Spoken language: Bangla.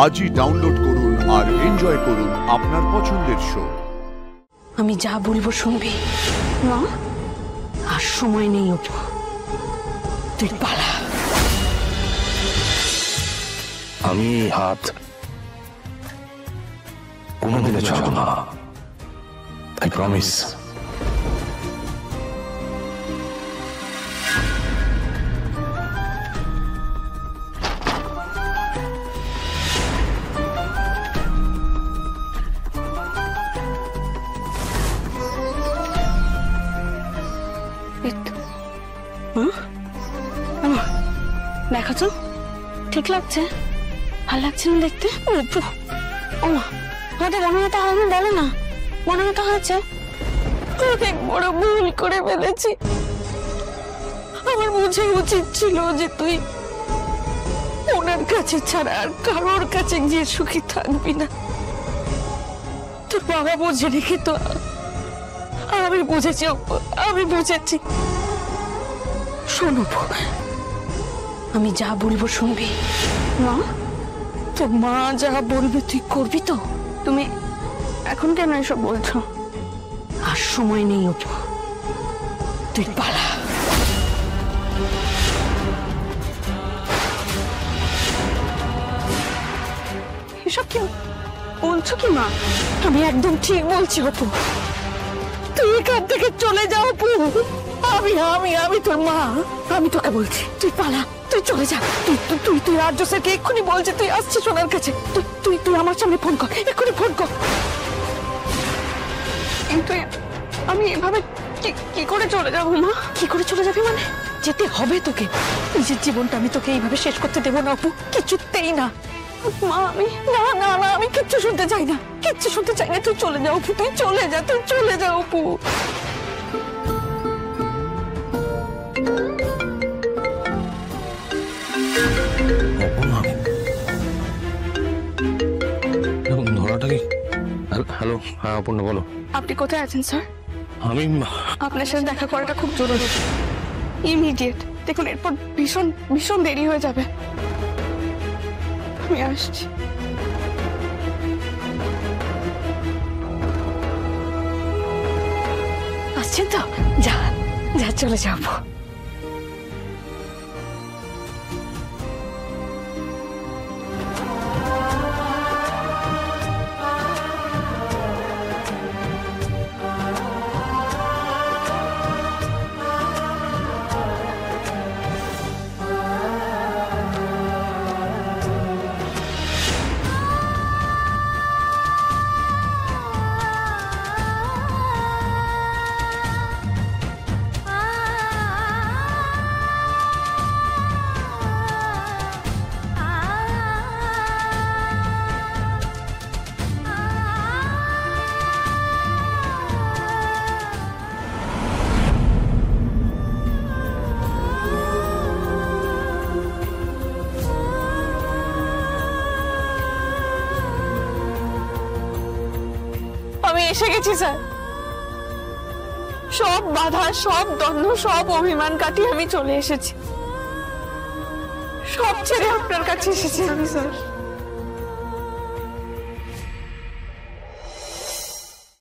আজই ডাউনলোড করুন আর এনজয় করুন আপনার পছন্দের শো। আমি যা বলবো শুনবি না, আর সময় নেই অপু, তুই পালা। আমি এই হাত কোনোদিনও ছাড়ব না, আই প্রমিস। দেখো তো ঠিক লাগছে? ভাল লাগছে না দেখতে? হয়তো মনে মতো আমি বলো না, মনে মতো হয়েছে। অনেক বড় ভুল করে ফেলেছি। আমার বুঝে উচিত ছিল যে তুই ওনার কাছে ছাড়া আর কারোর কাছে গিয়ে সুখী থাকবি না। তোর বাবা বুঝে রেখে তো আমি বুঝেছি, আমি বুঝেছি। শোনো, আমি যা বলবো শুনবি না? তোর মা যা বলবে তুই করবি তো? তুমি এখন কেন এসব বলছো? আর সময় নেই অপু, তুই পালা। এসব কি বলছো কি মা? আমি একদম ঠিক বলছি অপু, তুই এখান থেকে চলে যাও অপু। আমি তোর মা, আমি তোকে বলছি তুই পালা, তুই চলে যা। তুই আর্য স্যারকে এক্ষুনি বলছে তুই আসছিস ওনার কাছে। তুই আমার সামনে ফোন কর, এক্ষুনি ফোন কর। কিন্তু আমি এভাবে কি করে চলে যাবো মা? কি করে চলে যাবি মানে? যেতে হবে তোকে। নিজের জীবনটা আমি তোকে এইভাবে শেষ করতে দেবো না অপু, কিছুতেই না। মা আমি না আমি কিচ্ছু শুনতে চাই না, কিচ্ছু শুনতে চাই না। তুই চলে যা অপু, তুই চলে যা, তুই চলে যা অপু। হ্যালো, হ্যাঁ অপর্ণা বলো। আপনি কোথায় আছেন স্যার? আমি আপনার সাথে দেখা করাটা খুব জরুরি, ইমিডিয়েট। দেখুন এরপর ভীষণ ভীষণ দেরি হয়ে যাবে। আমি আসছি। আসছেন তো? যা যা, চলে যাবো। আমি এসে গেছি স্যার। সব বাধা, সব দ্বন্দ্ব, সব অভিমান কাটিয়ে আমি চলে এসেছি। সব ছেড়ে আপনার কাছে এসেছি আমি স্যার।